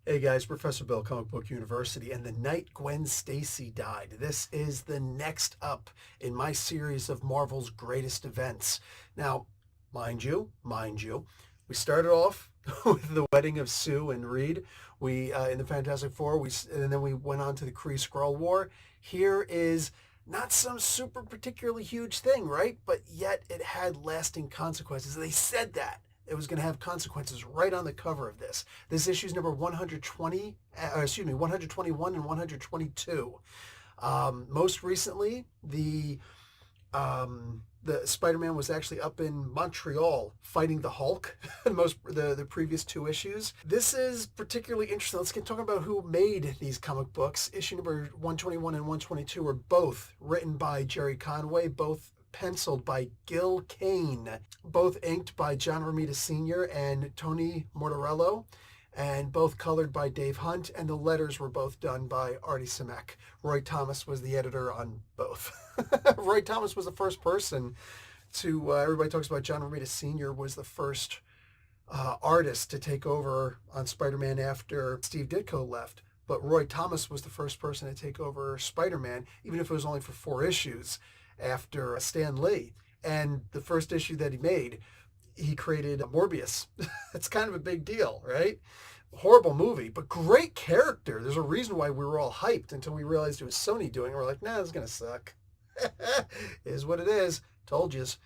Hey guys, Professor Bill, Comic Book University, and the Night Gwen Stacy Died. This is the next up in my series of Marvel's greatest events. Now, mind you, we started off with the wedding of Sue and Reed. We in the Fantastic Four. And then we went on to the Kree Skrull War. Here is not some super particularly huge thing, right? But yet it had lasting consequences. They said that it was going to have consequences right on the cover of this. This issue is number 121 and 122. Most recently, the Spider-Man was actually up in Montreal fighting the Hulk. The previous two issues. This is particularly interesting. Let's get talking about who made these comic books. Issue number 121 and 122 were both written by Jerry Conway, both penciled by Gil Kane, both inked by John Romita Sr. and Tony Mortarello, and both colored by Dave Hunt, and the letters were both done by Artie Simek. Roy Thomas was the editor on both. Roy Thomas was the first person to, everybody talks about John Romita Sr. was the first artist to take over on Spider-Man after Steve Ditko left. But Roy Thomas was the first person to take over Spider-Man, even if it was only for 4 issues after Stan Lee. And the first issue that he made, he created Morbius. It's kind of a big deal, right? Horrible movie, but great character. There's a reason why we were all hyped until we realized it was Sony doing it. We're like, nah, this is going to suck. It is what it is. Told yous.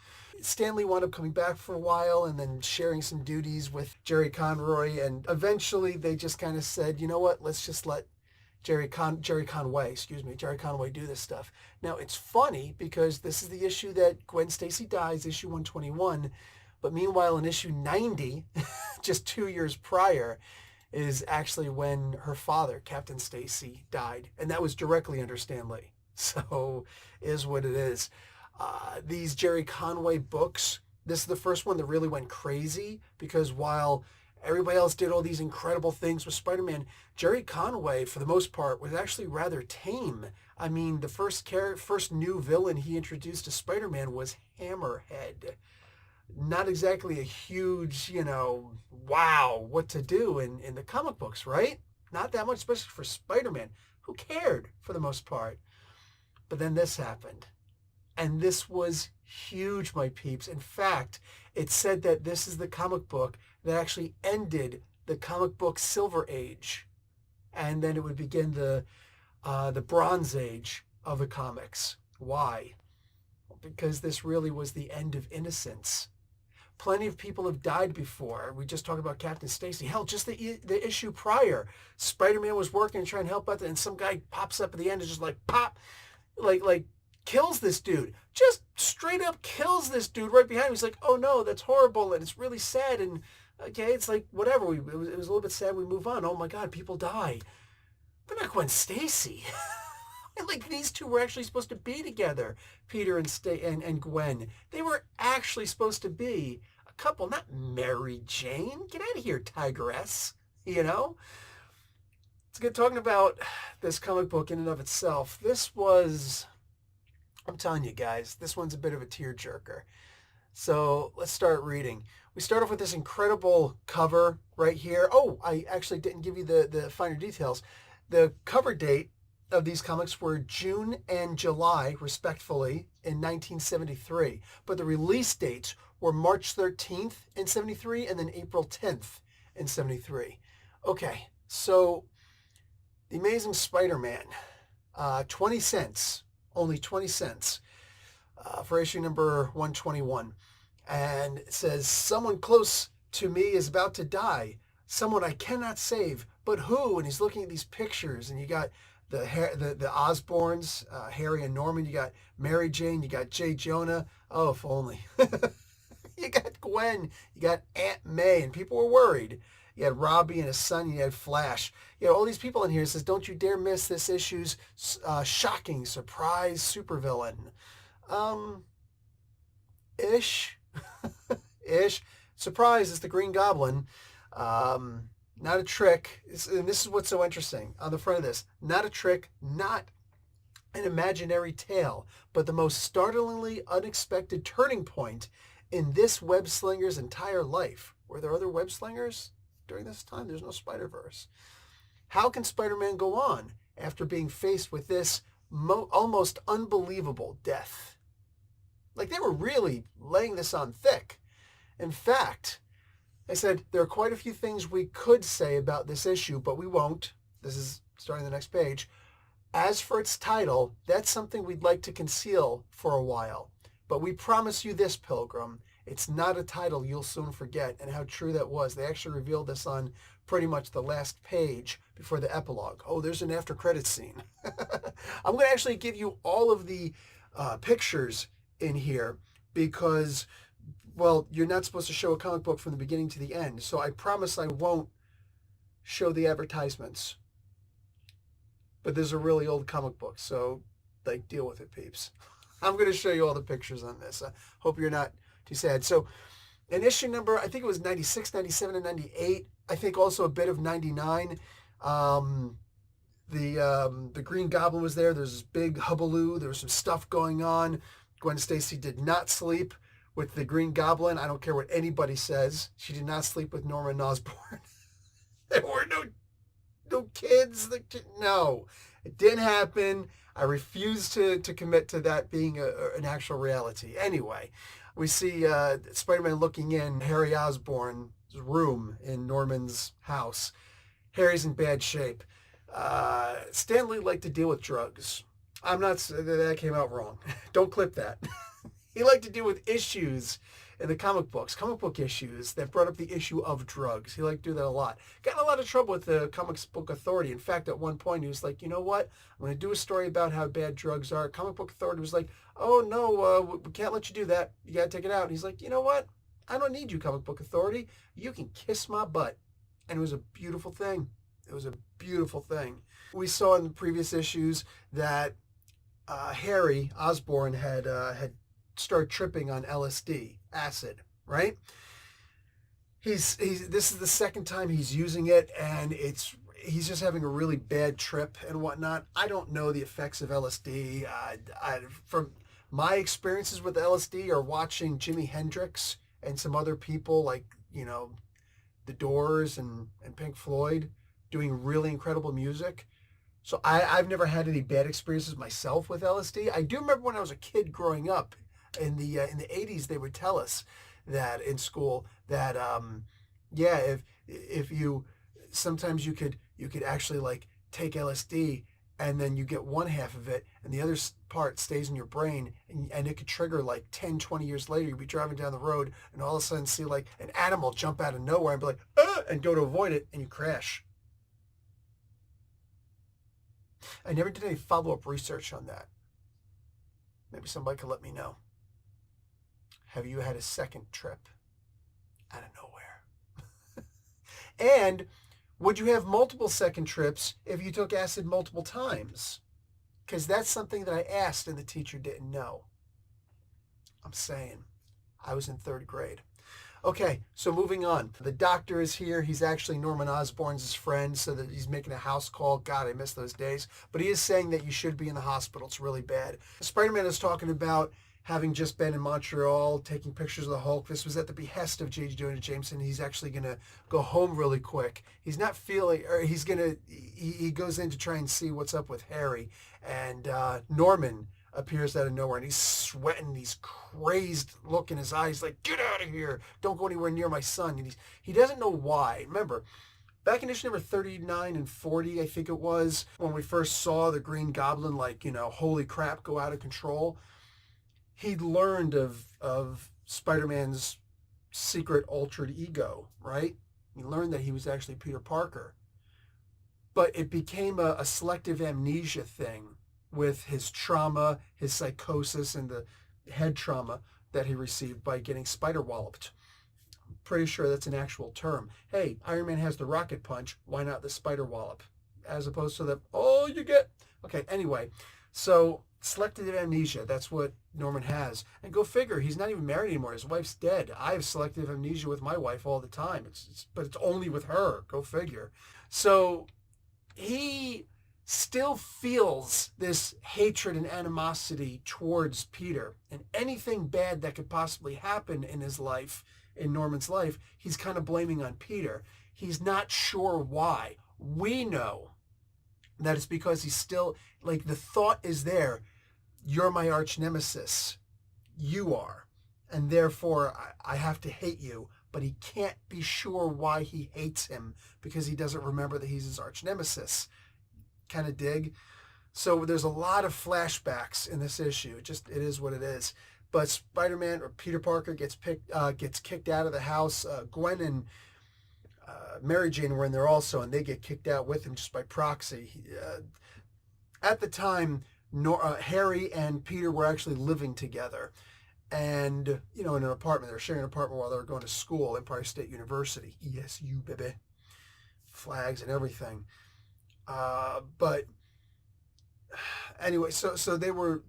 Stan Lee wound up coming back for a while and then sharing some duties with Jerry Conroy. And eventually they just kind of said, you know what, let's just let Jerry Conway do this stuff. Now, it's funny because this is the issue that Gwen Stacy dies, issue 121. But meanwhile, in issue 90, just 2 years prior, is actually when her father, Captain Stacy, died. And that was directly under Stan Lee. So, is what it is. These Jerry Conway books, this is the first one that really went crazy because while everybody else did all these incredible things with Spider-Man, Jerry Conway, for the most part, was actually rather tame. I mean, the first new villain he introduced to Spider-Man was Hammerhead. Not exactly a huge, wow, what to do in the comic books, right? Not that much, especially for Spider-Man. Who cared for the most part? But then this happened. And this was huge, my peeps. In fact, it said that this is the comic book that actually ended the comic book Silver Age. And then it would begin the Bronze Age of the comics. Why? Because this really was the end of innocence. Plenty of people have died before. We just talked about Captain Stacy. Hell, just the issue prior, Spider-Man was working and trying to help out, and some guy pops up at the end and just like pop, like kills this dude. Just straight up kills this dude right behind him. He's like, oh no, that's horrible, and it's really sad. And okay, it's like whatever. It was a little bit sad. We move on. Oh my God, people die, but not Gwen Stacy. Like these two were actually supposed to be together, Peter and Gwen. They were actually supposed to be a couple, not Mary Jane. Get out of here, Tigress. Let's get talking about this comic book in and of itself. This was, I'm telling you guys, this one's a bit of a tearjerker. So let's start reading. We start off with this incredible cover right here. Oh, I actually didn't give you the finer details. The cover date of these comics were June and July, respectively, in 1973. But the release dates were March 13th in 73 and then April 10th in 73. Okay, so The Amazing Spider-Man, 20 cents, only 20 cents for issue number 121. And it says, someone close to me is about to die. Someone I cannot save, but who? And he's looking at these pictures, and you got the Osborns, Harry and Norman. You got Mary Jane. You got J. Jonah. Oh, if only. You got Gwen. You got Aunt May, and people were worried. You had Robbie and his son. You had Flash. You know, all these people in here. It says, don't you dare miss this issue's shocking surprise supervillain. Ish. Ish. Surprise, it's the Green Goblin. Not a trick. And this is what's so interesting on the front of this. Not a trick, not an imaginary tale, but the most startlingly unexpected turning point in this web slinger's entire life. Were there other web slingers during this time? There's no Spider-Verse. How can Spider-Man go on after being faced with this almost unbelievable death? Like, they were really laying this on thick. In fact, I said there are quite a few things we could say about this issue, but we won't. This is starting the next page. As for its title, that's something we'd like to conceal for a while. But we promise you this, Pilgrim, it's not a title you'll soon forget, and how true that was. They actually revealed this on pretty much the last page before the epilogue. Oh, there's an after credits scene. I'm going to actually give you all of the pictures in here because, well, you're not supposed to show a comic book from the beginning to the end. So I promise I won't show the advertisements. But there's a really old comic book, so like, deal with it, peeps. I'm going to show you all the pictures on this. I hope you're not too sad. So in issue number, I think it was 96, 97, and 98. I think also a bit of 99. The Green Goblin was there. There's this big hubbub. There was some stuff going on. Gwen Stacy did not sleep with the Green Goblin. I don't care what anybody says. She did not sleep with Norman Osborn. There were no kids. No, it didn't happen. I refuse to commit to that being an actual reality. Anyway, we see Spider-Man looking in Harry Osborn's room in Norman's house. Harry's in bad shape. Stan Lee liked to deal with drugs. That came out wrong. Don't clip that. He liked to deal with issues in the comic book issues that brought up the issue of drugs. He liked to do that a lot. Got in a lot of trouble with the Comics Book Authority. In fact, at one point, he was like, you know what? I'm going to do a story about how bad drugs are. Comic Book Authority was like, oh, no, we can't let you do that. You got to take it out. And he's like, you know what? I don't need you, Comic Book Authority. You can kiss my butt. And it was a beautiful thing. It was a beautiful thing. We saw in the previous issues that Harry Osborn had started tripping on LSD, acid, right? This is the second time he's using it, and he's just having a really bad trip and whatnot. I don't know the effects of LSD. From my experiences with LSD are watching Jimi Hendrix and some other people like, The Doors and Pink Floyd doing really incredible music. So I've never had any bad experiences myself with LSD. I do remember when I was a kid growing up in the 80s, they would tell us that in school that if you sometimes you could actually like take LSD and then you get one half of it and the other part stays in your brain, and it could trigger like 10, 20 years later. You'd be driving down the road and all of a sudden see like an animal jump out of nowhere and be like, and go to avoid it, and you crash. I never did any follow-up research on that. Maybe somebody could let me know. Have you had a second trip out of nowhere? And would you have multiple second trips if you took acid multiple times? Because that's something that I asked and the teacher didn't know. I'm saying. I was in 3rd grade. Okay, so moving on. The doctor is here. He's actually Norman Osborn's friend, so that he's making a house call. God, I miss those days. But he is saying that you should be in the hospital. It's really bad. Spider-Man is talking about having just been in Montreal, taking pictures of the Hulk. This was at the behest of J.J. Jonah Jameson. He's actually going to go home really quick. He's not feeling, or he goes in to try and see what's up with Harry. And Norman appears out of nowhere, and he's sweating, he's crazed look in his eyes, like, get out of here, don't go anywhere near my son. And he doesn't know why. Remember, back in issue number 39 and 40, I think it was, when we first saw the Green Goblin, like, holy crap, go out of control, he'd learned of Spider-Man's secret altered ego, right? He learned that he was actually Peter Parker. But it became a selective amnesia thing with his trauma, his psychosis, and the head trauma that he received by getting spider-walloped. I'm pretty sure that's an actual term. Hey, Iron Man has the rocket punch. Why not the spider-wallop? As opposed to the, you get... Okay, anyway. So, selective amnesia, that's what Norman has. And go figure, he's not even married anymore. His wife's dead. I have selective amnesia with my wife all the time. But it's only with her. Go figure. So, he still feels this hatred and animosity towards Peter, and anything bad that could possibly happen in his life, in Norman's life, he's kind of blaming on Peter. He's not sure why. We know that it's because he's still, like, the thought is there, you're my arch nemesis. You are. And therefore, I have to hate you. But he can't be sure why he hates him because he doesn't remember that he's his arch nemesis. Kind of dig? So there's a lot of flashbacks in this issue. It is what it is. But Spider-Man, or Peter Parker, gets kicked out of the house. Gwen and Mary Jane were in there also, and they get kicked out with him just by proxy. At the time, Harry and Peter were actually living together. And, in an apartment. They were sharing an apartment while they were going to school, Empire State University. ESU, baby. Flags and everything. But anyway, so they were,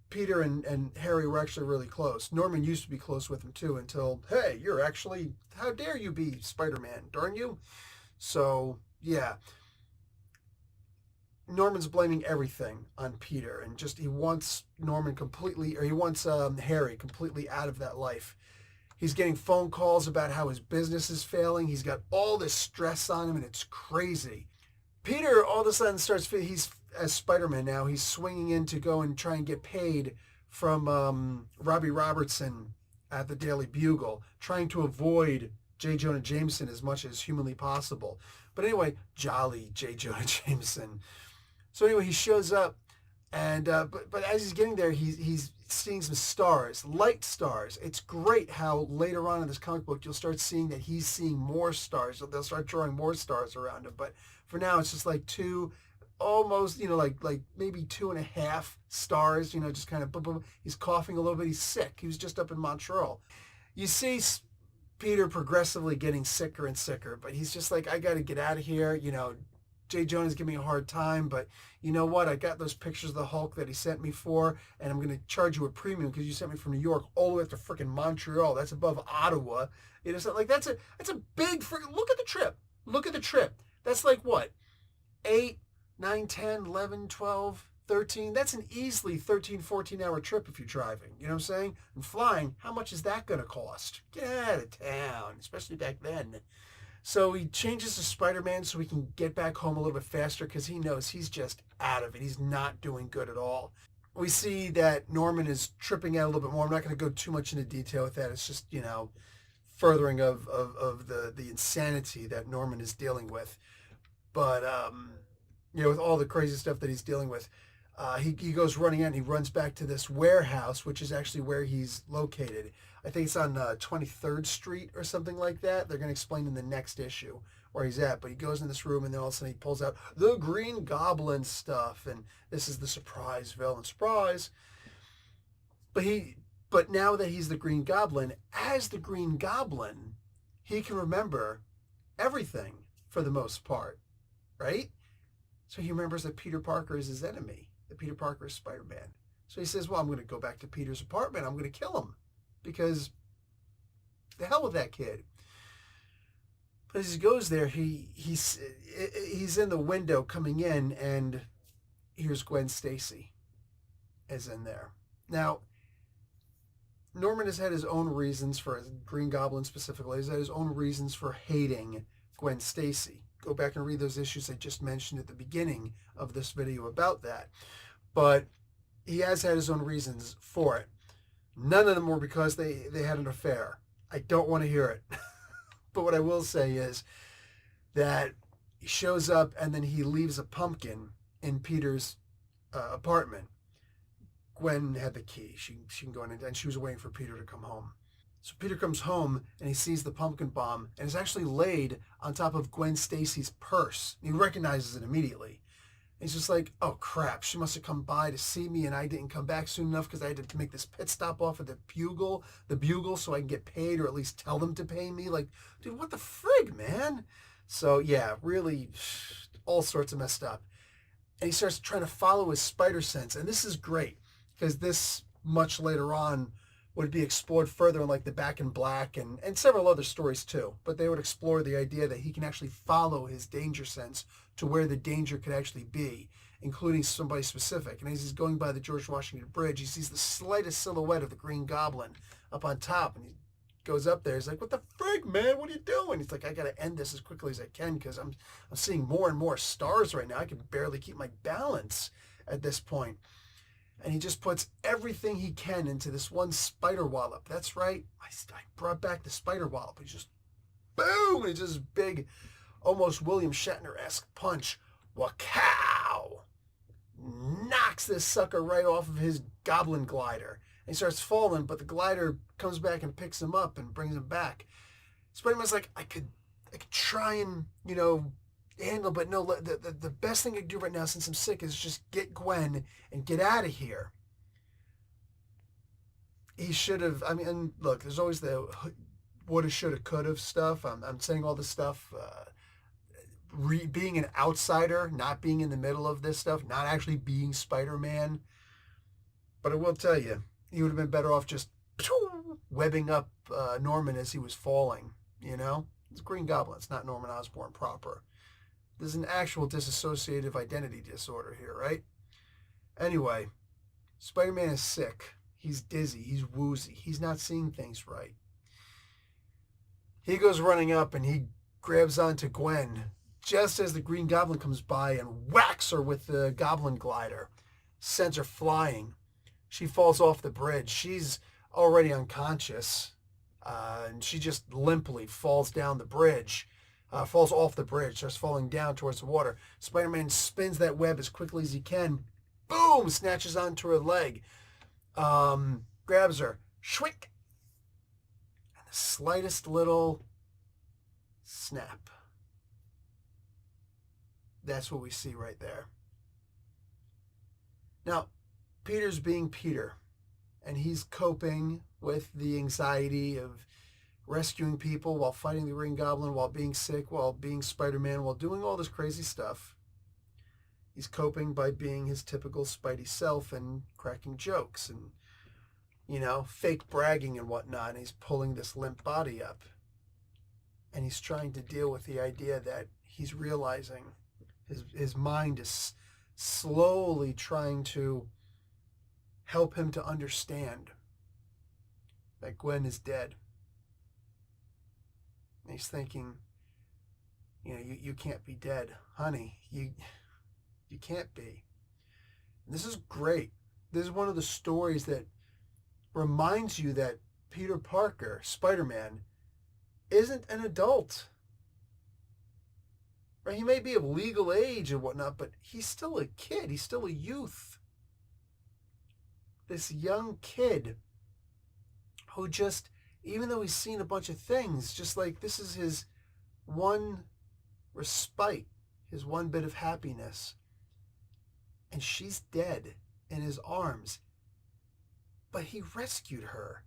Peter and Harry were actually really close. Norman used to be close with him too until, hey, you're actually, how dare you be Spider-Man, darn you? So, yeah. Norman's blaming everything on Peter, and he wants Norman completely, or he wants Harry completely out of that life. He's getting phone calls about how his business is failing. He's got all this stress on him, and it's crazy. Peter all of a sudden he's, as Spider-Man now, he's swinging in to go and try and get paid from Robbie Robertson at the Daily Bugle, trying to avoid J. Jonah Jameson as much as humanly possible. But anyway, jolly J. Jonah Jameson. So anyway, he shows up, and but as he's getting there, he's seeing some stars, light stars. It's great how later on in this comic book you'll start seeing that he's seeing more stars. So they'll start drawing more stars around him. But for now, it's just like two, almost, like maybe 2.5 stars. Just kind of boom, boom. He's coughing a little bit. He's sick. He was just up in Montreal. You see Peter progressively getting sicker and sicker, but he's just like, I got to get out of here. J. Jonah's giving me a hard time, but you know what? I got those pictures of the Hulk that he sent me for, and I'm going to charge you a premium because you sent me from New York all the way up to freaking Montreal. That's above Ottawa. So like that's a big freaking, look at the trip. Look at the trip. That's like what? 8, 9, 10, 11, 12, 13. That's an easily 13, 14-hour trip if you're driving. You know what I'm saying? And flying, how much is that going to cost? Get out of town, especially back then. So he changes to Spider-Man so he can get back home a little bit faster because he knows he's just out of it. He's not doing good at all. We see that Norman is tripping out a little bit more. I'm not going to go too much into detail with that. It's just, furthering of the insanity that Norman is dealing with. But, with all the crazy stuff that he's dealing with, he goes running out and he runs back to this warehouse, which is actually where he's located. I think it's on 23rd Street or something like that. They're going to explain in the next issue where he's at. But he goes in this room and then all of a sudden he pulls out the Green Goblin stuff. And this is the surprise villain. Surprise. But now that he's the Green Goblin, as the Green Goblin, he can remember everything for the most part. Right? So he remembers that Peter Parker is his enemy. That Peter Parker is Spider-Man. So he says, well, I'm going to go back to Peter's apartment. I'm going to kill him. Because the hell with that kid. But as he goes there, he's in the window coming in, and here's Gwen Stacy is in there. Now, Norman has had his own reasons for, Green Goblin specifically, has had his own reasons for hating Gwen Stacy. Go back and read those issues I just mentioned at the beginning of this video about that. But he has had his own reasons for it. None of them were because they had an affair. I don't want to hear it. But what I will say is that he shows up and then he leaves a pumpkin in Peter's apartment. Gwen had the key. She can go in and she was waiting for Peter to come home. So Peter comes home and he sees the pumpkin bomb and it's actually laid on top of Gwen Stacy's purse. And he recognizes it immediately. He's just like, oh crap, she must have come by to see me and I didn't come back soon enough because I had to make this pit stop off at the Bugle so I can get paid or at least tell them to pay me. Like, dude, what the frig, man? So yeah, really all sorts of messed up. And he starts trying to follow his spider sense. And this is great because this much later on would be explored further in like the Back in Black and several other stories too. But they would explore the idea that he can actually follow his danger sense to where the danger could actually be, including somebody specific. And as he's going by the George Washington Bridge, he sees the slightest silhouette of the Green Goblin up on top. And he goes up there. He's like, what the frig, man? What are you doing? He's like, I got to end this as quickly as I can because I'm seeing more and more stars right now. I can barely keep my balance at this point. And he just puts everything he can into this one spider wallop. That's right. I brought back the spider wallop. He's just, boom! It's just big, almost William Shatner-esque punch. Wacow! Knocks this sucker right off of his goblin glider. And he starts falling, but the glider comes back and picks him up and brings him back. Spider-Man's like, I could try and, handle, but no, the best thing I can do right now since I'm sick is just get Gwen and get out of here. He should have, and look, there's always the woulda, shoulda, coulda stuff. I'm saying all this stuff, being an outsider, not being in the middle of this stuff, not actually being Spider-Man. But I will tell you, he would have been better off just webbing up Norman as he was falling, It's Green Goblin. It's not Norman Osborn proper. There's an actual dissociative identity disorder here, right? Anyway, Spider-Man is sick. He's dizzy. He's woozy. He's not seeing things right. He goes running up and he grabs onto Gwen just as the Green Goblin comes by and whacks her with the Goblin glider. Sends her flying. She falls off the bridge. She's already unconscious. And she just limply falls down the bridge. Falls off the bridge, starts falling down towards the water. Spider-Man spins that web as quickly as he can. Boom! Snatches onto her leg. Grabs her. Shwick! And the slightest little snap. That's what we see right there. Now, Peter's being Peter. And he's coping with the anxiety of rescuing people while fighting the Green Goblin, while being sick, while being Spider-Man, while doing all this crazy stuff. He's coping by being his typical Spidey self and cracking jokes and, fake bragging and whatnot. And he's pulling this limp body up. And he's trying to deal with the idea that he's realizing his mind is slowly trying to help him to understand that Gwen is dead. And he's thinking, you can't be dead, honey. You can't be. And this is great. This is one of the stories that reminds you that Peter Parker, Spider-Man, isn't an adult. Right? He may be of legal age and whatnot, but he's still a kid. He's still a youth. This young kid who just, even though he's seen a bunch of things, just like this is his one respite, his one bit of happiness. And she's dead in his arms. But he rescued her.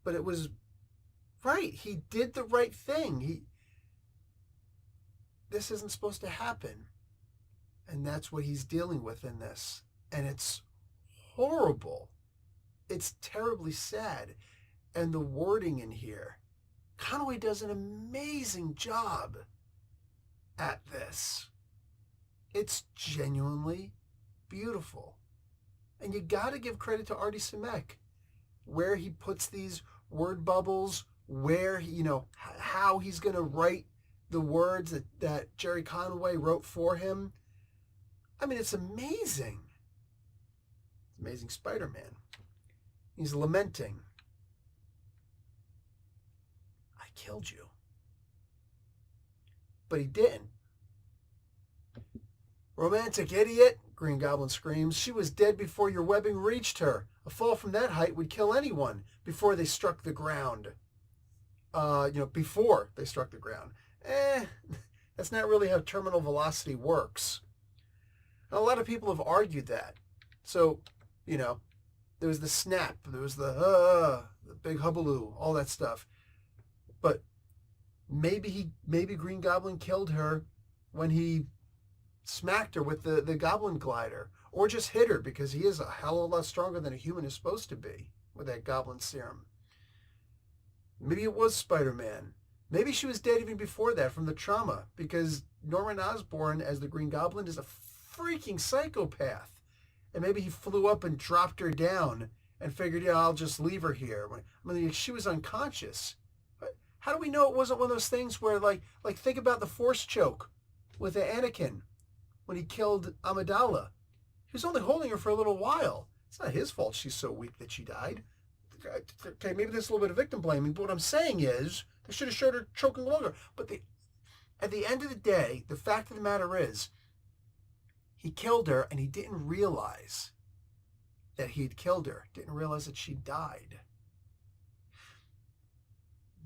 But it was right. He did the right thing. This isn't supposed to happen. And that's what he's dealing with in this. And it's horrible. It's terribly sad. And the wording in here, Conway does an amazing job at this. It's genuinely beautiful. And you got to give credit to Artie Simek, where he puts these word bubbles, where, how he's going to write the words that Jerry Conway wrote for him. It's amazing. It's Amazing Spider-Man. He's lamenting. I killed you. But he didn't. Romantic idiot, Green Goblin screams. She was dead before your webbing reached her. A fall from that height would kill anyone before they struck the ground. Before they struck the ground. That's not really how terminal velocity works. And a lot of people have argued that. So, there was the snap, there was the big hubbaloo, all that stuff. But maybe Green Goblin killed her when he smacked her with the Goblin glider, or just hit her because he is a hell of a lot stronger than a human is supposed to be with that Goblin serum. Maybe it was Spider-Man. Maybe she was dead even before that from the trauma, because Norman Osborn as the Green Goblin is a freaking psychopath. And maybe he flew up and dropped her down and figured, yeah, I'll just leave her here. I mean, she was unconscious. How do we know it wasn't one of those things where, like think about the Force choke with Anakin when he killed Amidala. He was only holding her for a little while. It's not his fault she's so weak that she died. Okay, maybe there's a little bit of victim blaming, but what I'm saying is they should have showed her choking longer. But at the end of the day, the fact of the matter is, he killed her and he didn't realize that he'd killed her. Didn't realize that she died.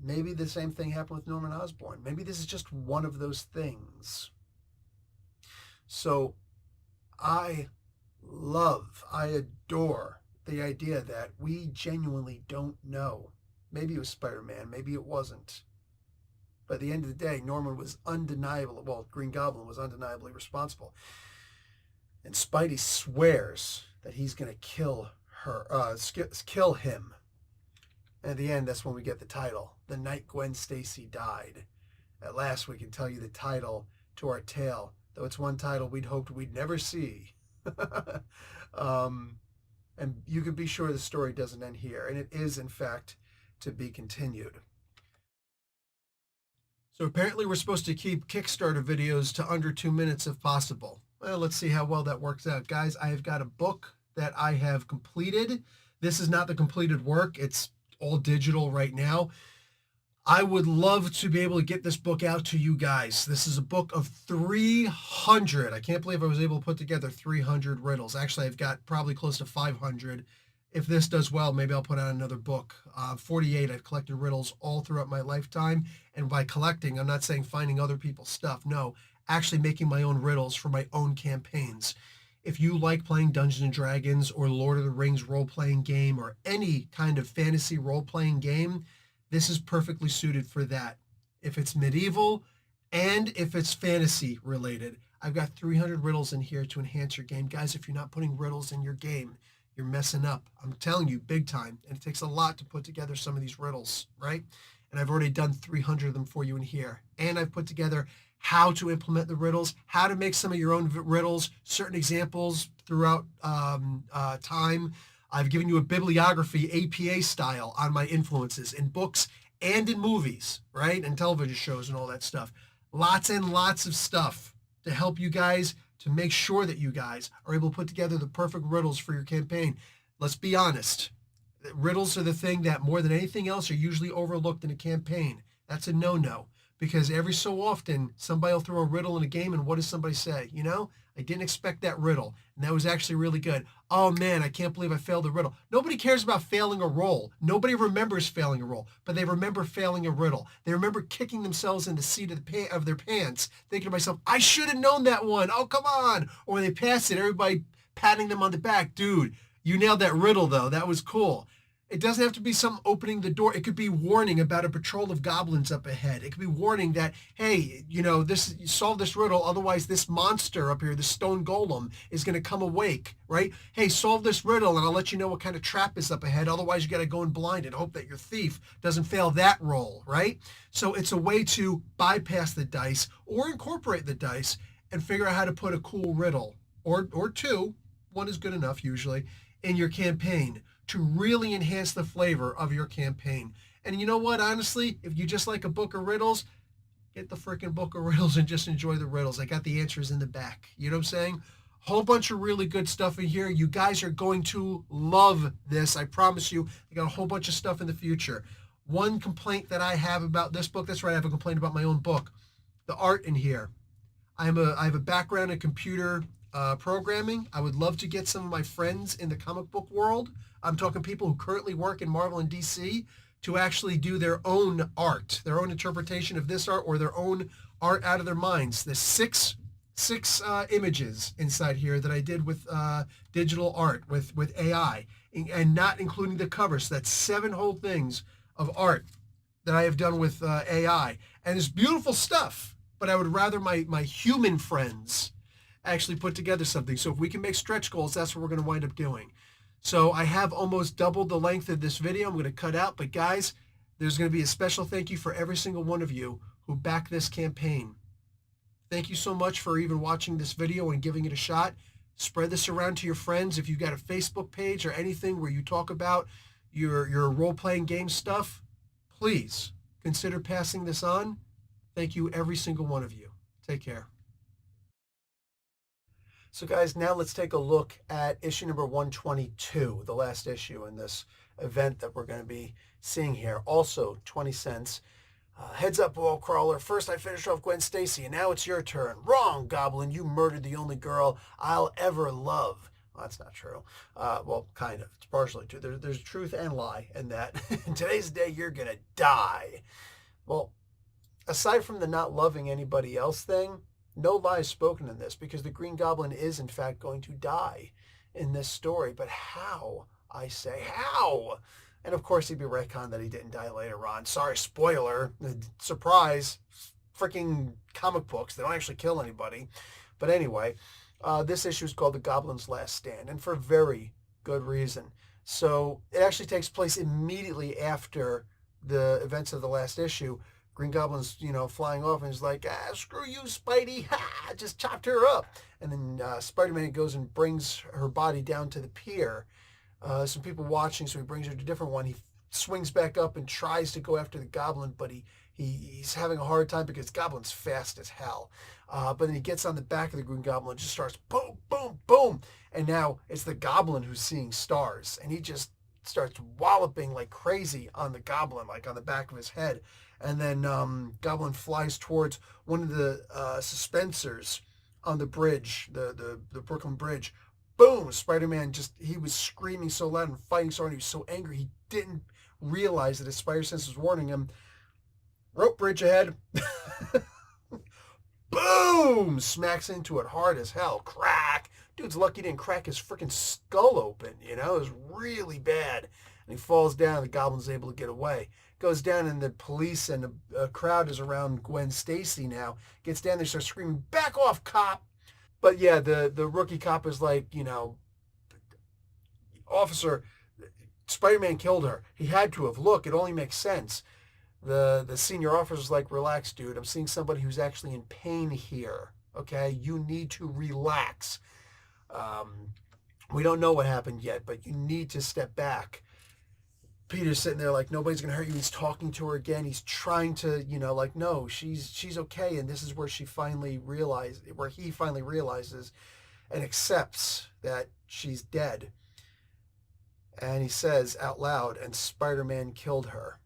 Maybe the same thing happened with Norman Osborn. Maybe this is just one of those things. So I adore the idea that we genuinely don't know. Maybe it was Spider-Man, maybe it wasn't. But at the end of the day, Norman was undeniable. Well, Green Goblin was undeniably responsible. And Spidey swears that he's going to kill him. And at the end, that's when we get the title, The Night Gwen Stacy Died. At last, we can tell you the title to our tale, though it's one title we'd hoped we'd never see. And you can be sure the story doesn't end here, and it is, in fact, to be continued. So apparently we're supposed to keep Kickstarter videos to under 2 minutes if possible. Well, let's see how well that works out. Guys, I have got a book that I have completed. This is not the completed work. It's all digital right now. I would love to be able to get this book out to you guys. This is a book of 300. I can't believe I was able to put together 300 riddles. Actually, I've got probably close to 500. If this does well, maybe I'll put out another book. 48, I've collected riddles all throughout my lifetime. And by collecting, I'm not saying finding other people's stuff. No, actually making my own riddles for my own campaigns. If you like playing Dungeons & Dragons or Lord of the Rings role-playing game or any kind of fantasy role-playing game, this is perfectly suited for that. If it's medieval and if it's fantasy related, I've got 300 riddles in here to enhance your game. Guys, if you're not putting riddles in your game, you're messing up. I'm telling you, big time. And it takes a lot to put together some of these riddles, right? And I've already done 300 of them for you in here. And I've put together how to implement the riddles, how to make some of your own riddles, certain examples throughout time. I've given you a bibliography, APA style, on my influences in books and in movies, right? And television shows and all that stuff. Lots and lots of stuff to help you guys, to make sure that you guys are able to put together the perfect riddles for your campaign. Let's be honest. Riddles are the thing that more than anything else are usually overlooked in a campaign. That's a no-no. Because every so often, somebody will throw a riddle in a game, and what does somebody say? You know, I didn't expect that riddle, and that was actually really good. Oh, man, I can't believe I failed the riddle. Nobody cares about failing a roll. Nobody remembers failing a roll, but they remember failing a riddle. They remember kicking themselves in the seat of their pants, thinking to myself, I should have known that one. Oh, come on. Or when they pass it, everybody patting them on the back. Dude, you nailed that riddle, though. That was cool. It doesn't have to be some opening the door. It could be warning about a patrol of goblins up ahead. It could be warning that, hey, you know, you solve this riddle, otherwise this monster up here, the stone golem, is going to come awake, right? Hey, solve this riddle and I'll let you know what kind of trap is up ahead. Otherwise, you got to go in blind and hope that your thief doesn't fail that roll, right? So it's a way to bypass the dice or incorporate the dice and figure out how to put a cool riddle or two, one is good enough usually, in your campaign, to really enhance the flavor of your campaign. And you know what, honestly, if you just like a book of riddles, get the freaking book of riddles and just enjoy the riddles. I got the answers in the back. You know what I'm saying? Whole bunch of really good stuff in here. You guys are going to love this. I promise you. I got a whole bunch of stuff in the future. One complaint that I have about this book, that's right, I have a complaint about my own book. The art in here. I have a background in computer programming. I would love to get some of my friends in the comic book world, I'm talking people who currently work in Marvel and DC, to actually do their own art, their own interpretation of this art, or their own art out of their minds. There's six images inside here that I did with digital art, with AI, and not including the cover. So that's 7 whole things of art that I have done with AI. And it's beautiful stuff, but I would rather my human friends actually put together something. So if we can make stretch goals, that's what we're going to wind up doing. So I have almost doubled the length of this video. I'm going to cut out, but guys, there's going to be a special thank you for every single one of you who backed this campaign. Thank you so much for even watching this video and giving it a shot. Spread this around to your friends. If you've got a Facebook page or anything where you talk about your role-playing game stuff, please consider passing this on. Thank you, every single one of you. Take care. So guys, now let's take a look at issue number 122, the last issue in this event that we're going to be seeing here. Also, 20 cents. Heads up, wall crawler. First I finished off Gwen Stacy, and now it's your turn. Wrong, Goblin. You murdered the only girl I'll ever love. Well, that's not true. Well, kind of. It's partially true. There's truth and lie in that. In today's day, you're going to die. Well, aside from the not loving anybody else thing, no lies spoken in this, because the Green Goblin is, in fact, going to die in this story. But how? I say, how? And of course, he'd be retconned that he didn't die later on. Sorry, spoiler. Surprise. Freaking comic books. They don't actually kill anybody. But anyway, this issue is called The Goblin's Last Stand, and for very good reason. So it actually takes place immediately after the events of the last issue. Green Goblin's, flying off, and he's like, screw you, Spidey. Ha! Just chopped her up. And then Spider-Man goes and brings her body down to the pier. Some people watching, so he brings her to a different one. He swings back up and tries to go after the Goblin, but he's having a hard time because Goblin's fast as hell. But then he gets on the back of the Green Goblin and just starts boom, boom, boom. And now it's the Goblin who's seeing stars. And he just starts walloping like crazy on the Goblin, like on the back of his head. And then Goblin flies towards one of the suspensors on the bridge, the Brooklyn Bridge. Boom! Spider-Man he was screaming so loud and fighting so hard. He was so angry he didn't realize that his spider sense was warning him. Rope bridge ahead. Boom! Smacks into it hard as hell. Crack! Dude's lucky he didn't crack his freaking skull open, It was really bad. And he falls down, and the Goblin's able to get away. Goes down, and the police and a crowd is around Gwen Stacy now. Gets down there, starts screaming, "Back off, cop!" But yeah, the rookie cop is like, "Officer, Spider-Man killed her. He had to have. Look, it only makes sense." The senior officer's like, "Relax, dude. I'm seeing somebody who's actually in pain here. Okay? You need to relax. We don't know what happened yet, but you need to step back." Peter's sitting there like, nobody's going to hurt you. He's talking to her again. He's trying to, no, she's okay. And this is where he finally realizes and accepts that she's dead. And he says out loud, "And Spider-Man killed her."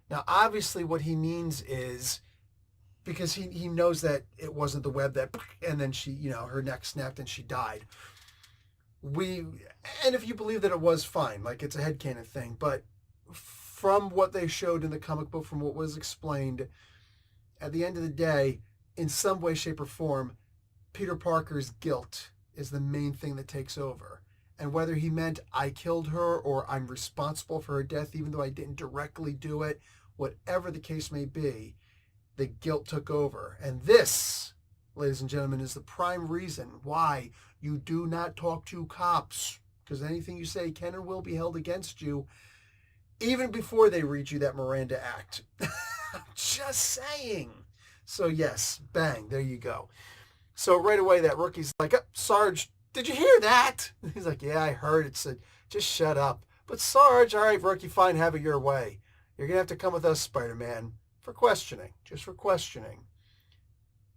Now, obviously what he means is, because he knows that it wasn't the web that, and then she, her neck snapped and she died. And if you believe that it was, fine, like it's a headcanon thing, but from what they showed in the comic book, from what was explained, at the end of the day, in some way, shape, or form, Peter Parker's guilt is the main thing that takes over. And whether he meant I killed her or I'm responsible for her death, even though I didn't directly do it, whatever the case may be, the guilt took over. And this, ladies and gentlemen, is the prime reason why you do not talk to cops, because anything you say can and will be held against you, even before they read you that Miranda Act. I'm just saying. So yes, bang, there you go. So right away, that rookie's like, "Oh, Sarge, did you hear that?" He's like, "Yeah, I heard it. Said, just shut up." "But Sarge, all right, rookie, fine, have it your way. You're going to have to come with us, Spider-Man, for questioning, just for questioning."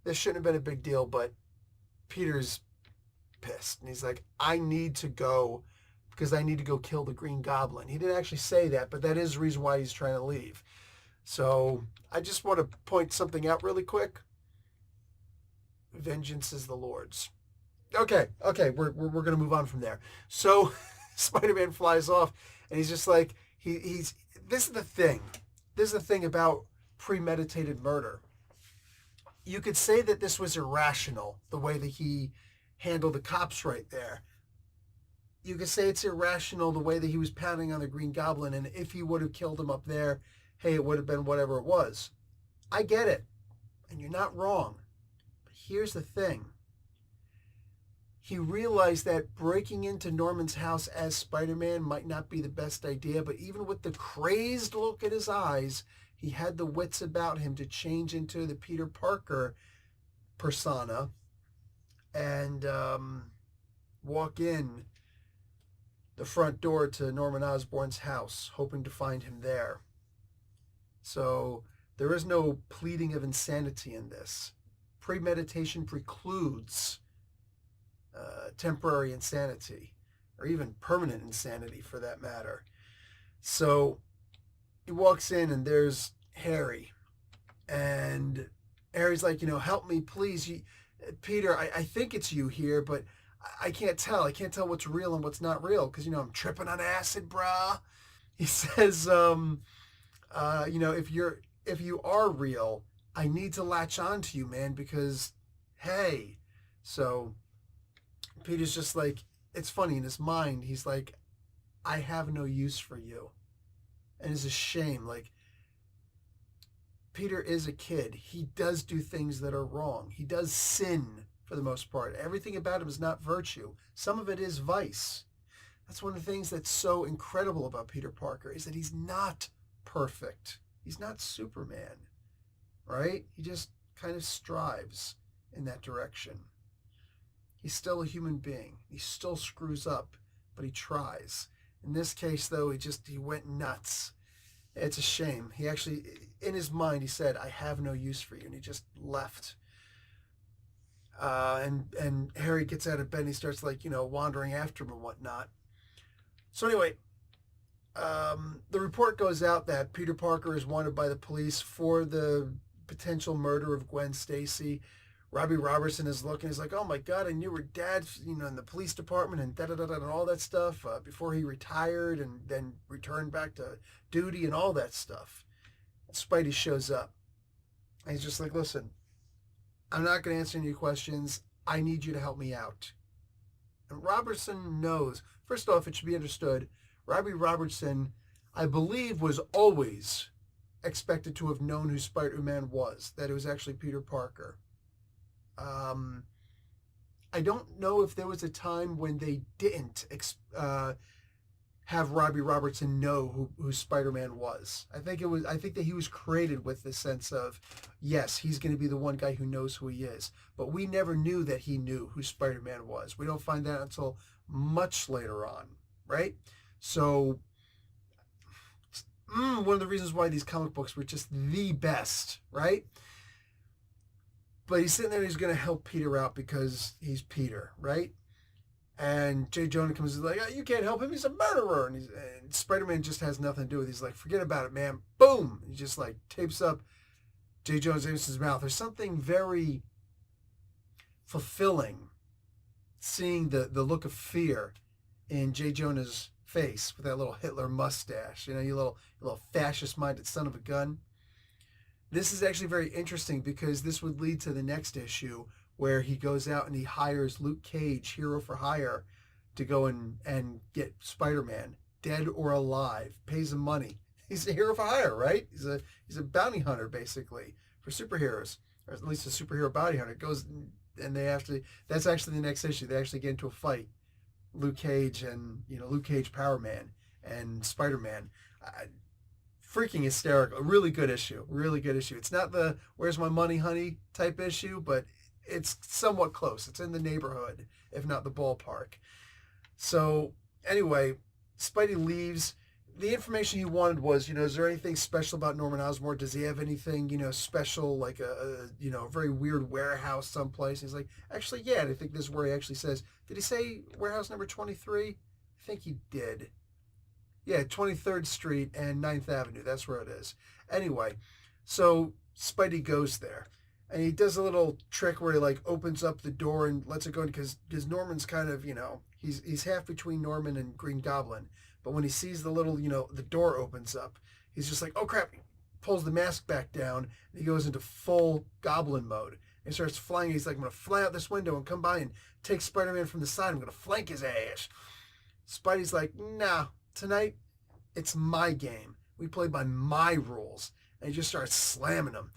This shouldn't have been a big deal, but Peter's pissed. And he's like, "I need to go because I need to go kill the Green Goblin." He didn't actually say that, but that is the reason why he's trying to leave. So I just want to point something out really quick. Vengeance is the Lord's. Okay, we're going to move on from there. So Spider-Man flies off, and he's just like, he's this is the thing. This is the thing about premeditated murder. You could say that this was irrational, the way that he handled the cops right there. You could say it's irrational the way that he was pounding on the Green Goblin, and if he would have killed him up there, hey, it would have been whatever it was. I get it, and you're not wrong. But here's the thing. He realized that breaking into Norman's house as Spider-Man might not be the best idea, but even with the crazed look in his eyes, he had the wits about him to change into the Peter Parker persona and walk in the front door to Norman Osborn's house, hoping to find him there. So there is no pleading of insanity in this. Premeditation precludes temporary insanity, or even permanent insanity for that matter. So he walks in and there's Harry. And Harry's like, help me, please. Peter, I think it's you here, but I can't tell. I can't tell what's real and what's not real because, I'm tripping on acid, brah. He says, if you are real, I need to latch on to you, man, because, hey. So Peter's just like, it's funny, in his mind, he's like, I have no use for you. And it's a shame. Like, Peter is a kid. He does do things that are wrong. He does sin for the most part. Everything about him is not virtue. Some of it is vice. That's one of the things that's so incredible about Peter Parker, is that he's not perfect. He's not Superman, right? He just kind of strives in that direction. He's still a human being. He still screws up, but he tries. In this case, though, he went nuts. It's a shame. He actually, in his mind, he said, I have no use for you, and he just left. And Harry gets out of bed and he starts wandering after him and whatnot. So anyway, the report goes out that Peter Parker is wanted by the police for the potential murder of Gwen Stacy. Robbie Robertson is looking. He's like, oh my God, I knew her dad, in the police department and da-da-da-da and all that stuff before he retired and then returned back to duty and all that stuff. And Spidey shows up. And he's just like, listen, I'm not going to answer any questions. I need you to help me out. And Robertson knows. First off, it should be understood, Robbie Robertson, I believe, was always expected to have known who Spider-Man was, that it was actually Peter Parker. I don't know if there was a time when they didn't have Robbie Robertson know who Spider-Man was. I think that he was created with the sense of, yes, he's going to be the one guy who knows who he is. But we never knew that he knew who Spider-Man was. We don't find that until much later on, right? So one of the reasons why these comic books were just the best, right? But he's sitting there and he's going to help Peter out because he's Peter, right? And J. Jonah comes and is like, oh, you can't help him. He's a murderer. And Spider-Man just has nothing to do with it. He's like, forget about it, man. Boom. He just tapes up J. Jonah Jameson's mouth. There's something very fulfilling seeing the look of fear in J. Jonah's face with that little Hitler mustache. You little fascist-minded son of a gun. This is actually very interesting because this would lead to the next issue where he goes out and he hires Luke Cage, hero for hire, to go and get Spider-Man, dead or alive, pays him money. He's a hero for hire, right? He's a bounty hunter, basically, for superheroes, or at least a superhero bounty hunter. Goes and that's actually the next issue. They actually get into a fight, Luke Cage and Luke Cage, Power Man, and Spider-Man. Freaking hysterical. A really good issue. It's not the where's my money, honey type issue, but it's somewhat close. It's in the neighborhood, if not the ballpark. So anyway, Spidey leaves. The information he wanted was, is there anything special about Norman Osborn? Does he have anything, special, like a very weird warehouse someplace? He's like, actually, yeah. And I think this is where he actually says, did he say warehouse number 23? I think he did. Yeah, 23rd Street and 9th Avenue. That's where it is. Anyway, so Spidey goes there. And he does a little trick where he opens up the door and lets it go in because Norman's kind of, he's half between Norman and Green Goblin. But when he sees the little, the door opens up, he's just like, oh crap, he pulls the mask back down and he goes into full Goblin mode. And he starts flying. He's like, I'm going to fly out this window and come by and take Spider-Man from the side. I'm going to flank his ass. Spidey's like, nah. Tonight, it's my game. We play by my rules. And he just starts slamming them.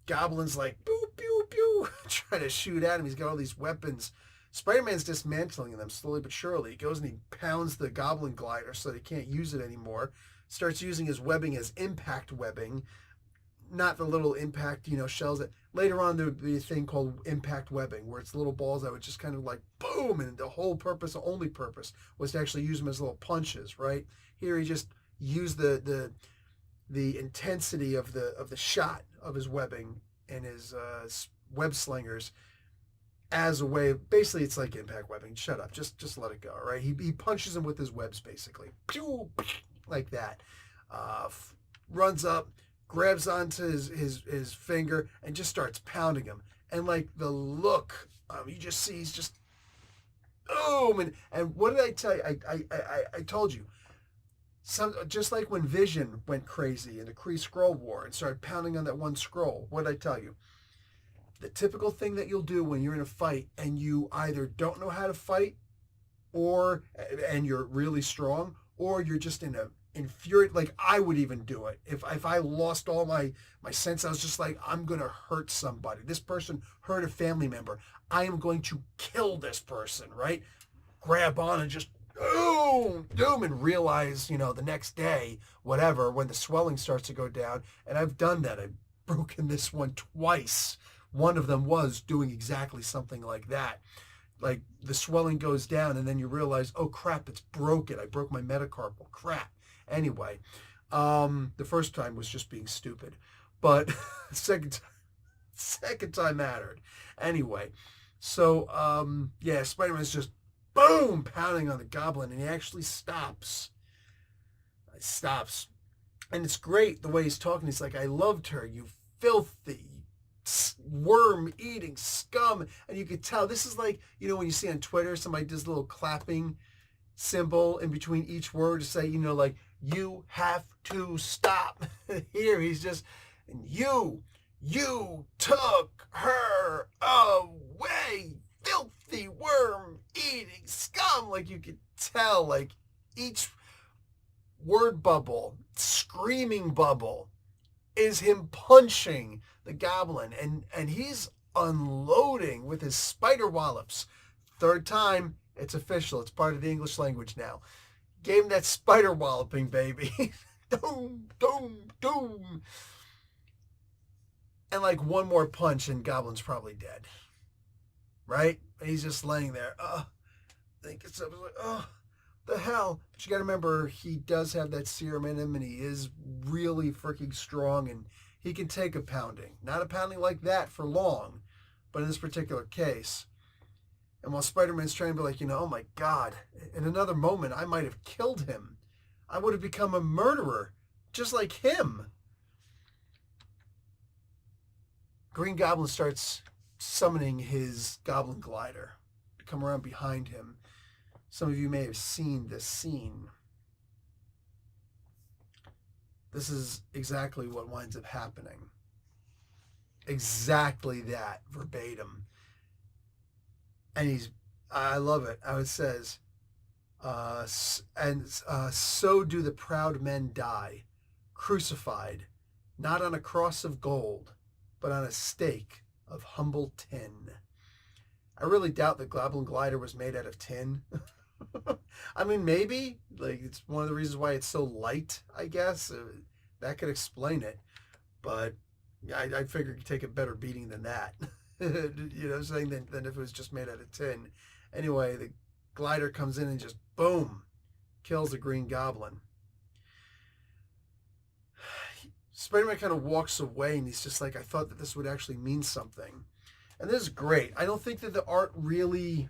Goblin's like, boo, pew, pew, trying to shoot at him. He's got all these weapons. Spider-Man's dismantling them slowly but surely. He goes and he pounds the Goblin glider so they can't use it anymore. Starts using his webbing as impact webbing. not the little impact, shells. That later on there would be a thing called impact webbing, where it's little balls that would just kind of like boom, and the whole purpose, the only purpose, was to actually use them as little punches. Right here, he just used the intensity of the shot of his webbing and his web slingers as a way. Basically, it's like impact webbing. Shut up, just let it go. Right? He punches him with his webs, basically, pew, like that. Runs up, grabs onto his finger, and just starts pounding him. And like the look, you just see he's just boom. And what did I tell you? I told you. Just like when Vision went crazy in the Kree Skrull War and started pounding on that one scroll, what did I tell you? The typical thing that you'll do when you're in a fight and you either don't know how to fight, and you're really strong, or you're just in a infuriate. Like I would even do it if I lost all my sense. I was just like, I'm gonna hurt somebody. This person hurt a family member. I am going to kill this person. Right? Grab on and just doom, and realize, the next day, whatever, when the swelling starts to go down. And I've done that. I've broken this one twice. One of them was doing exactly something like that. Like the swelling goes down and then you realize, oh crap, it's broken. I broke my metacarpal. Crap. Anyway, the first time was just being stupid, but second time mattered. Anyway, so yeah, Spider-Man's just boom, pounding on the Goblin, and he actually stops. He stops. And it's great the way he's talking. He's like, I loved her, you filthy, worm-eating scum. And you could tell, this is like, when you see on Twitter, somebody does a little clapping symbol in between each word to say, like, you have to stop. Here, he's just, and you took her away, filthy worm-eating scum. Like you could tell, like each word bubble, screaming bubble, is him punching the Goblin, and he's unloading with his spider wallops. Third time, it's official. It's part of the English language now. Gave him that spider walloping, baby. Doom, doom, doom. And like one more punch and Goblin's probably dead. Right? And he's just laying there. Think it's like, the hell. But you got to remember, he does have that serum in him, and he is really freaking strong, and he can take a pounding. Not a pounding like that for long, but in this particular case. And while Spider-Man's trying to be like, oh my God, in another moment, I might have killed him. I would have become a murderer, just like him. Green Goblin starts summoning his Goblin glider to come around behind him. Some of you may have seen this scene. This is exactly what winds up happening. Exactly that, verbatim. And I love it, how it says, so do the proud men die, crucified, not on a cross of gold, but on a stake of humble tin. I really doubt the Goblin glider was made out of tin. I mean, maybe. Like, it's one of the reasons why it's so light, I guess. That could explain it. But I figured you'd take a better beating than that. Saying than if it was just made out of tin. Anyway, the glider comes in and just, boom, kills the Green Goblin. Spider-Man kind of walks away, and he's just like, I thought that this would actually mean something. And this is great. I don't think that the art really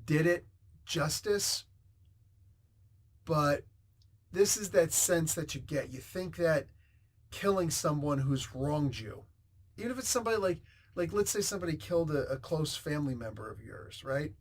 did it justice, but this is that sense that you get. You think that killing someone who's wronged you, even if it's somebody like let's say somebody killed a close family member of yours, right?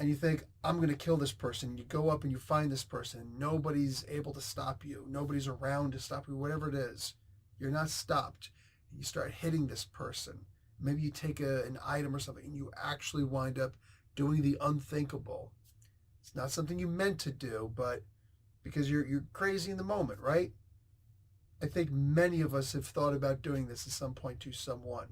And you think, I'm going to kill this person. You go up and you find this person. Nobody's able to stop you. Nobody's around to stop you, whatever it is. You're not stopped. You start hitting this person. Maybe you take an item or something and you actually wind up doing the unthinkable. It's not something you meant to do, but because you're crazy in the moment, right? I think many of us have thought about doing this at some point to someone.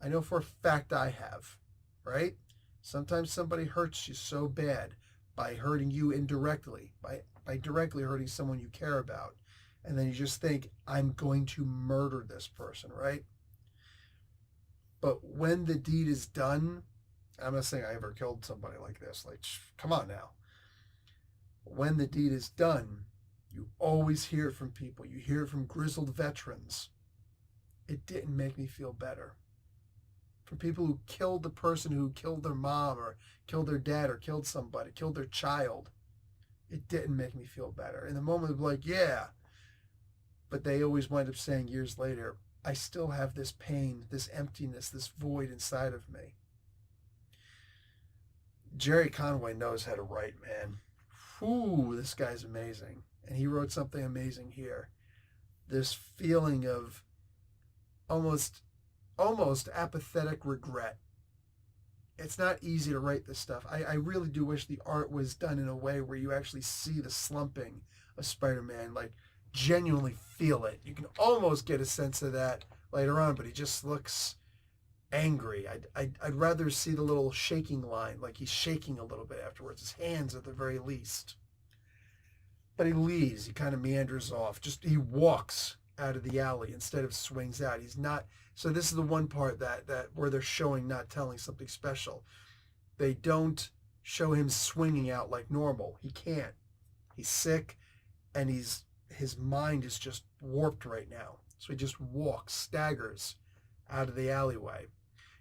I know for a fact I have, right? Sometimes somebody hurts you so bad by hurting you indirectly, by directly hurting someone you care about. And then you just think, I'm going to murder this person, right? But when the deed is done, I'm not saying I ever killed somebody like this. Like, come on now. When the deed is done, you always hear it from people. You hear it from grizzled veterans. It didn't make me feel better. From people who killed the person who killed their mom or killed their dad or killed somebody, killed their child. It didn't make me feel better. In the moment, of like, yeah. But they always wind up saying years later, I still have this pain, this emptiness, this void inside of me. Jerry Conway knows how to write, man. Whew, this guy's amazing. And he wrote something amazing here. This feeling of almost apathetic regret. It's not easy to write this stuff. I really do wish the art was done in a way where you actually see the slumping of Spider-Man, like genuinely feel it. You can almost get a sense of that later on, but he just looks angry. I'd rather see the little shaking line, like he's shaking a little bit afterwards, his hands at the very least. But he leaves, he kind of meanders off. He walks out of the alley instead of swings out. He's not. So this is the one part that where they're showing not telling something special. They don't show him swinging out like normal. He can't. He's sick, and his mind is just warped right now. So he just walks, staggers out of the alleyway.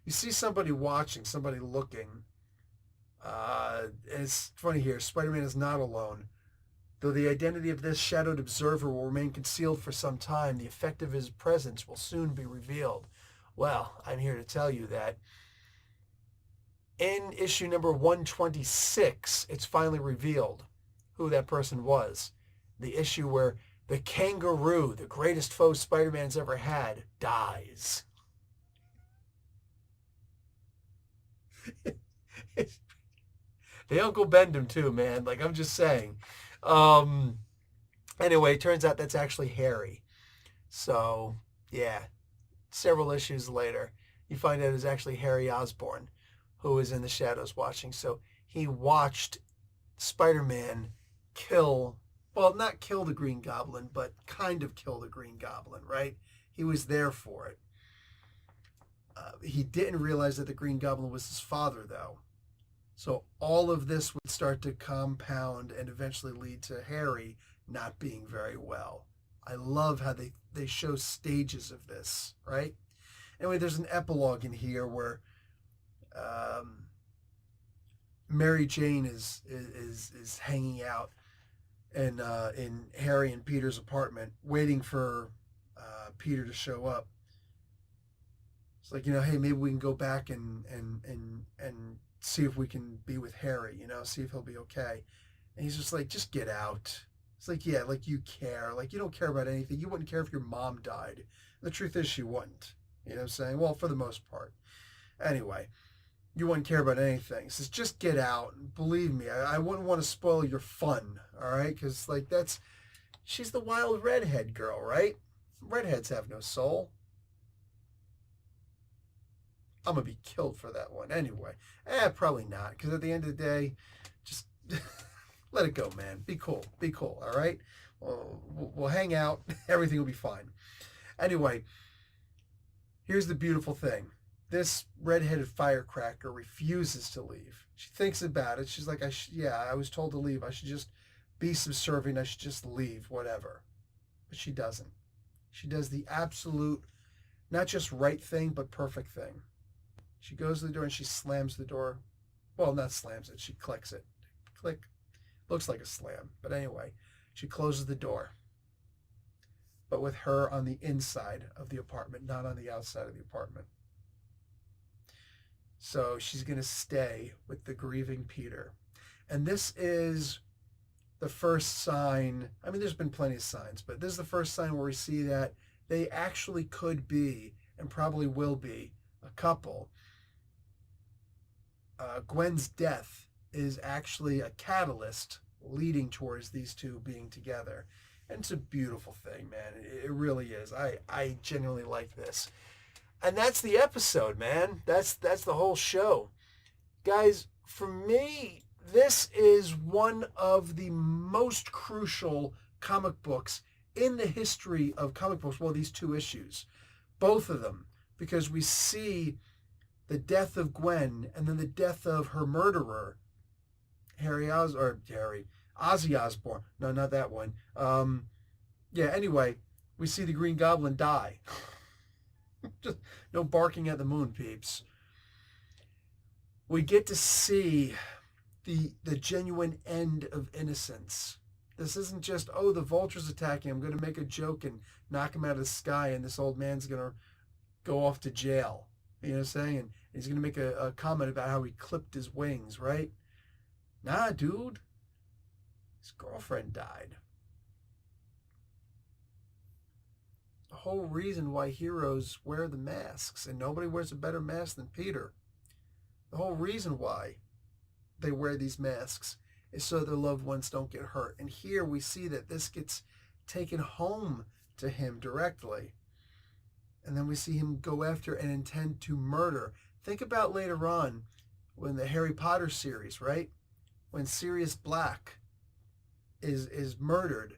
You see somebody watching, somebody looking. And it's funny here, Spider-Man is not alone. Though the identity of this shadowed observer will remain concealed for some time, the effect of his presence will soon be revealed. Well, I'm here to tell you that in issue number 126, it's finally revealed who that person was. The issue where the kangaroo, the greatest foe Spider-Man's ever had, dies. They Uncle Bend him too, man. Like, I'm just saying. Anyway, it turns out that's actually Harry. So, yeah. Several issues later, you find out it was actually Harry Osborn who was in the shadows watching. So he watched Spider-Man not kill the Green Goblin, but kind of kill the Green Goblin, right? He was there for it. He didn't realize that the Green Goblin was his father, though. So all of this would start to compound and eventually lead to Harry not being very well. I love how they show stages of this, right? Anyway, there's an epilogue in here where Mary Jane is hanging out in Harry and Peter's apartment, waiting for Peter to show up. It's like, hey, maybe we can go back and see if we can be with Harry, see if he'll be okay. And he's just like, just get out. It's like, yeah, like you care. Like, you don't care about anything. You wouldn't care if your mom died. And the truth is she wouldn't. You know what I'm saying? Well, for the most part. Anyway, you wouldn't care about anything. He says, just get out. Believe me, I wouldn't want to spoil your fun, all right? Because, like, she's the wild redhead girl, right? Redheads have no soul. I'm going to be killed for that one anyway. Probably not, because at the end of the day, just let it go, man. Be cool. Be cool, all right? We'll hang out. Everything will be fine. Anyway, here's the beautiful thing. This redheaded firecracker refuses to leave. She thinks about it. She's like, I was told to leave. I should just be subservient. I should just leave, whatever. But she doesn't. She does the absolute, not just right thing, but perfect thing. She goes to the door and she slams the door. Well, not slams it. She clicks it. Click. Looks like a slam. But anyway, she closes the door. But with her on the inside of the apartment, not on the outside of the apartment. So she's going to stay with the grieving Peter. And this is the first sign. I mean, there's been plenty of signs, but this is the first sign where we see that they actually could be, and probably will be, a couple. Gwen's death is actually a catalyst leading towards these two being together. And it's a beautiful thing, man. It really is. I genuinely like this. And that's the episode, man. That's the whole show. Guys, for me, this is one of the most crucial comic books in the history of comic books, well, these two issues, both of them, because we see the death of Gwen and then the death of her murderer, Ozzy Osbourne. No, not that one. Anyway, we see the Green Goblin die. Just no barking at the moon, peeps. We get to see the genuine end of innocence. This isn't just, oh, the vulture's attacking. I'm going to make a joke and knock him out of the sky, and this old man's going to go off to jail. You know what I'm saying? And he's going to make a comment about how he clipped his wings, right? Nah, dude. His girlfriend died. The whole reason why heroes wear the masks, and nobody wears a better mask than Peter. The whole reason why they wear these masks is so their loved ones don't get hurt. And here we see that this gets taken home to him directly. And then we see him go after and intend to murder. Think about later on when the Harry Potter series, right? When Sirius Black is murdered.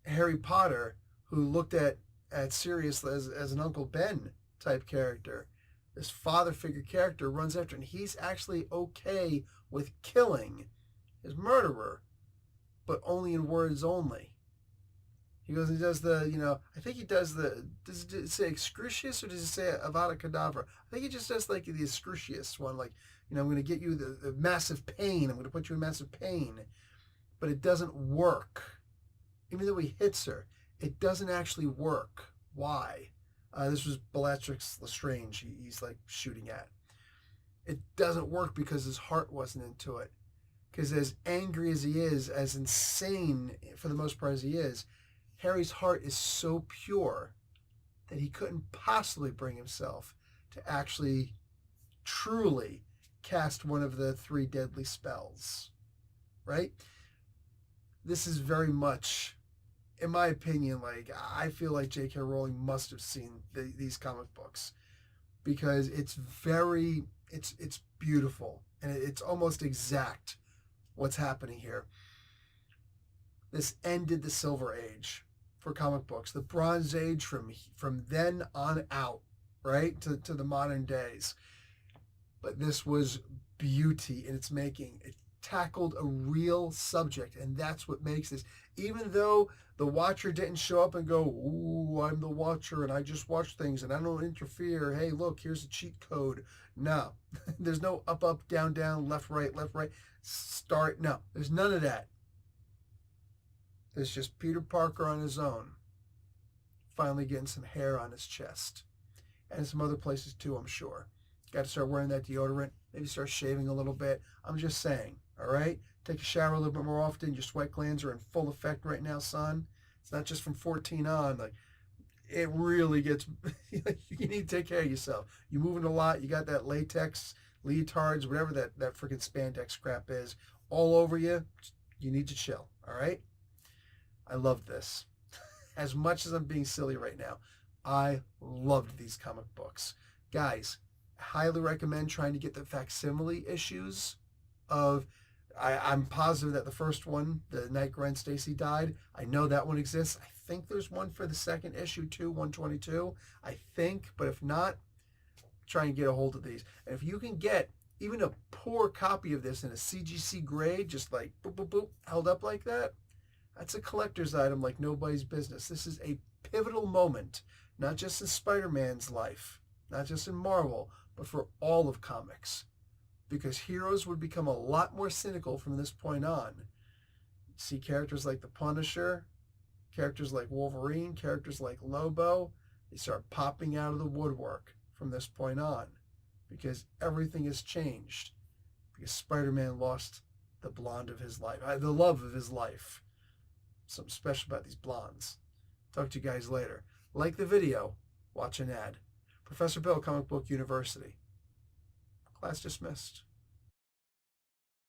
Harry Potter, who looked at Sirius as an Uncle Ben type character, this father figure character runs after, and he's actually okay with killing his murderer, but only in words only. He goes and he does I think he does does it say excrucius or does it say Avada Kedavra? I think he just does like the excrucius one, like, I'm going to get you the massive pain. I'm going to put you in massive pain. But it doesn't work. Even though he hits her, it doesn't actually work. Why? This was Bellatrix Lestrange he's like shooting at. It doesn't work because his heart wasn't into it. Because as angry as he is, as insane for the most part as he is, Harry's heart is so pure that he couldn't possibly bring himself to actually truly cast one of the 3 deadly spells. Right? This is very much, in my opinion, like, I feel like J.K. Rowling must have seen these comic books, because it's beautiful, and it's almost exact what's happening here. This ended the Silver Age for comic books, the Bronze Age from then on out, right, to the modern days. But this was beauty in its making. It tackled a real subject, and that's what makes this. Even though the Watcher didn't show up and go, ooh, I'm the Watcher and I just watch things and I don't interfere. Hey, look, here's a cheat code. No, there's no up, up, down, down, left, right, start. No, there's none of that. There's just Peter Parker on his own, finally getting some hair on his chest, and some other places too, I'm sure. Got to start wearing that deodorant, maybe start shaving a little bit. I'm just saying, all right? Take a shower a little bit more often. Your sweat glands are in full effect right now, son. It's not just from 14 on. Like, it really gets, you need to take care of yourself. You're moving a lot. You got that latex, leotards, whatever that freaking spandex crap is, all over you. You need to chill, all right? I love this. As much as I'm being silly right now, I loved these comic books. Guys, highly recommend trying to get the facsimile issues of, I'm positive that the first one, the Night Gwen Stacy Died, I know that one exists. I think there's one for the second issue too, 122. I think, but if not, try and get a hold of these. And if you can get even a poor copy of this in a CGC grade, just like boop, boop, boop, held up like that, that's a collector's item like nobody's business. This is a pivotal moment, not just in Spider-Man's life, not just in Marvel, but for all of comics, because heroes would become a lot more cynical from this point on. You see characters like the Punisher, characters like Wolverine, characters like Lobo, they start popping out of the woodwork from this point on, because everything has changed, because Spider-Man lost the blonde of his life, the love of his life. Something special about these blondes. Talk to you guys later. Like the video, watch an ad. Professor Bill, Comic Book University. Class dismissed.